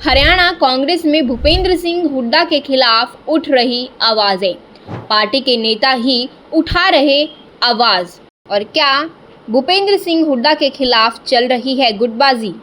हरियाणा कांग्रेस में भूपेंद्र सिंह हुड्डा के खिलाफ उठ रही आवाजें। पार्टी के नेता ही उठा रहे आवाज। और क्या भूपेंद्र सिंह हुड्डा के खिलाफ चल रही है गुटबाजी?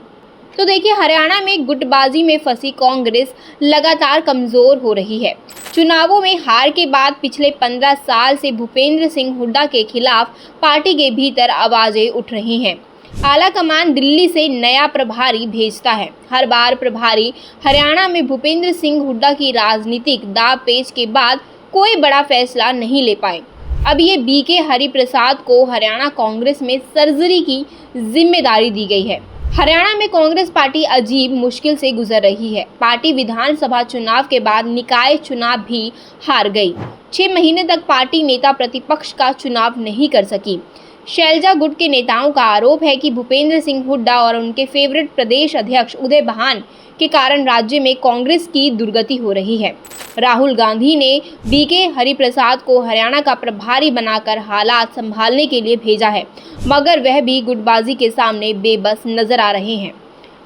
तो देखिए, हरियाणा में गुटबाजी में फंसी कांग्रेस लगातार कमजोर हो रही है। चुनावों में हार के बाद पिछले 15 साल से भूपेंद्र सिंह हुड्डा के खिलाफ पार्टी के भीतर आवाजें उठ रही हैं। आला कमान दिल्ली से नया प्रभारी भेजता है। हर बार प्रभारी हरियाणा में भूपेंद्र सिंह हुड्डा की राजनीतिक दाव पेच के बाद कोई बड़ा फैसला नहीं ले पाए। अब ये बीके हरिप्रसाद को हरियाणा कांग्रेस में सर्जरी की जिम्मेदारी दी गई है। हरियाणा में कांग्रेस पार्टी अजीब मुश्किल से गुजर रही है। पार्टी विधानसभा चुनाव के बाद निकाय चुनाव भी हार गई। 6 महीने तक पार्टी नेता प्रतिपक्ष का चुनाव नहीं कर सकी। शैलजा गुट के नेताओं का आरोप है कि भूपेंद्र सिंह हुड्डा और उनके फेवरेट प्रदेश अध्यक्ष उदय भान के कारण राज्य में कांग्रेस की दुर्गति हो रही है। राहुल गांधी ने बीके हरिप्रसाद को हरियाणा का प्रभारी बनाकर हालात संभालने के लिए भेजा है, मगर वह भी गुटबाजी के सामने बेबस नजर आ रहे हैं।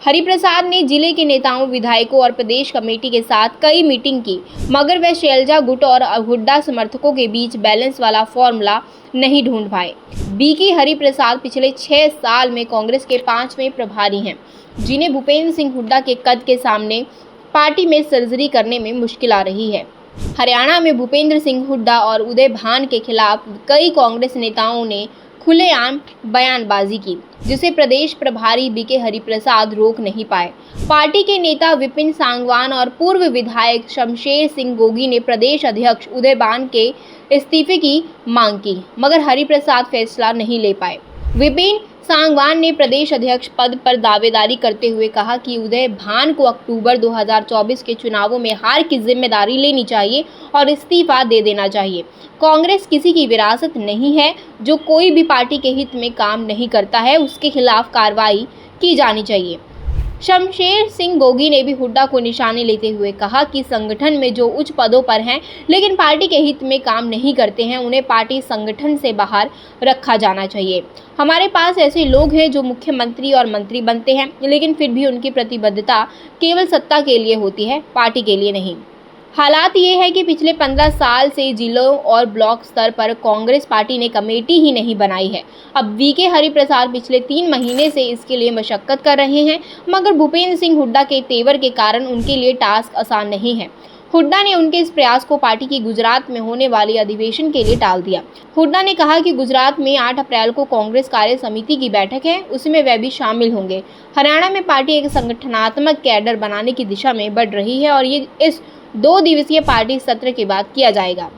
हरिप्रसाद ने जिले के नेताओं, विधायकों और प्रदेश कमेटी के साथ कई मीटिंग की, मगर वह शैलजा गुट और हुड्डा समर्थकों के बीच बैलेंस वाला फॉर्मूला नहीं ढूंढ पाए। बीके हरिप्रसाद पिछले 6 साल में कांग्रेस के 5वें प्रभारी हैं, जिन्हें भूपेंद्र सिंह हुड्डा के कद के सामने पार्टी में सर्जरी करने में मुश्किल आ रही है। हरियाणा में भूपेंद्र सिंह हुड्डा और उदय भान के खिलाफ कई कांग्रेस नेताओं ने खुलेआम बयानबाजी की, जिसे प्रदेश प्रभारी बीके हरिप्रसाद रोक नहीं पाए। पार्टी के नेता विपिन सांगवान और पूर्व विधायक शमशेर सिंह गोगी ने प्रदेश अध्यक्ष उदय भान के इस्तीफे की मांग की, मगर हरिप्रसाद फैसला नहीं ले पाए। विपिन सांगवान ने प्रदेश अध्यक्ष पद पर दावेदारी करते हुए कहा कि उदय भान को अक्टूबर 2024 के चुनावों में हार की जिम्मेदारी लेनी चाहिए और इस्तीफा दे देना चाहिए। कांग्रेस किसी की विरासत नहीं है। जो कोई भी पार्टी के हित में काम नहीं करता है, उसके खिलाफ कार्रवाई की जानी चाहिए। शमशेर सिंह गोगी ने भी हुड्डा को निशाने लेते हुए कहा कि संगठन में जो उच्च पदों पर हैं लेकिन पार्टी के हित में काम नहीं करते हैं, उन्हें पार्टी संगठन से बाहर रखा जाना चाहिए। हमारे पास ऐसे लोग हैं जो मुख्यमंत्री और मंत्री बनते हैं, लेकिन फिर भी उनकी प्रतिबद्धता केवल सत्ता के लिए होती है, पार्टी के लिए नहीं। हालात ये है कि पिछले 15 साल से जिलों और ब्लॉक स्तर पर कांग्रेस पार्टी ने कमेटी ही नहीं बनाई है। अब बीके हरिप्रसाद पिछले 3 महीने से इसके लिए मशक्कत कर रहे हैं, मगर भूपेंद्र सिंह हुड्डा के तेवर के कारण उनके लिए टास्क आसान नहीं है। हुड्डा ने उनके इस प्रयास को पार्टी की गुजरात में होने वाली अधिवेशन के लिए टाल दिया। हुड्डा ने कहा कि गुजरात में 8 अप्रैल को कांग्रेस कार्य समिति की बैठक है, उसमें वह भी शामिल होंगे। हरियाणा में पार्टी एक संगठनात्मक कैडर बनाने की दिशा में बढ़ रही है और ये इस 2 दिवसीय पार्टी सत्र के बाद किया जाएगा।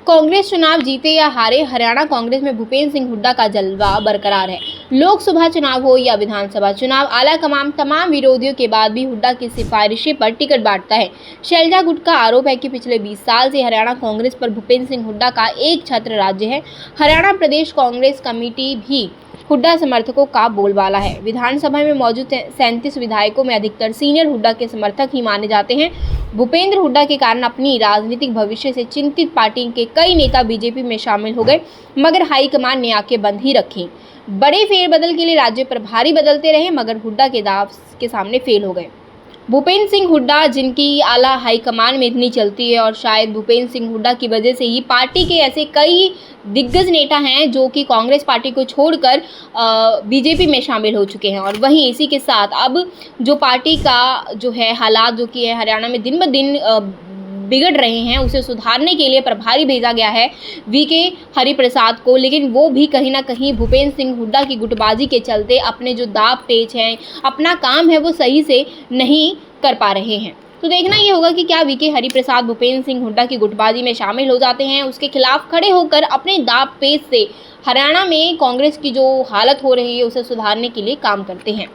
कांग्रेस चुनाव जीते या हारे, हरियाणा कांग्रेस में भूपेंद्र सिंह हुड्डा का जलवा बरकरार है। लोकसभा चुनाव हो या विधानसभा चुनाव, आला कमान तमाम विरोधियों के बाद भी हुड्डा की सिफारिशें पर टिकट बांटता है। शैलजा गुट का आरोप है कि पिछले 20 साल से हरियाणा कांग्रेस पर भूपेंद्र सिंह हुड्डा का एक छत्र राज्य है। हरियाणा प्रदेश कांग्रेस कमेटी भी हुड्डा समर्थकों का बोलबाला है। विधानसभा में मौजूद 37 विधायकों में अधिकतर सीनियर हुड्डा के समर्थक ही माने जाते हैं। भूपेंद्र हुड्डा के कारण अपनी राजनीतिक भविष्य से चिंतित पार्टी के कई नेता बीजेपी में शामिल हो गए, मगर हाईकमान ने आंखें बंद ही रखी। बड़े फेरबदल के लिए राज्य प्रभारी बदलते रहे, मगर हुड्डा के दाव के सामने फेल हो गए। भूपेंद्र सिंह हुड्डा, जिनकी आला हाईकमान में इतनी चलती है, और शायद भूपेंद्र सिंह हुड्डा की वजह से ही पार्टी के ऐसे कई दिग्गज नेता हैं जो कि कांग्रेस पार्टी को छोड़कर बीजेपी में शामिल हो चुके हैं। और वहीं इसी के साथ अब जो पार्टी का जो है हालात जो कि है हरियाणा में दिन ब दिन बिगड़ रहे हैं, उसे सुधारने के लिए प्रभारी भेजा गया है बीके हरिप्रसाद को, लेकिन वो भी कहीं ना कहीं भूपेंद्र सिंह हुड्डा की गुटबाजी के चलते अपने जो दाव पेच हैं, अपना काम है, वो सही से नहीं कर पा रहे हैं। तो देखना ये होगा कि क्या बीके हरिप्रसाद भूपेंद्र सिंह हुड्डा की गुटबाजी में शामिल हो जाते हैं, उसके खिलाफ खड़े होकर अपने दाव पेच से हरियाणा में कांग्रेस की जो हालत हो रही है उसे सुधारने के लिए काम करते हैं।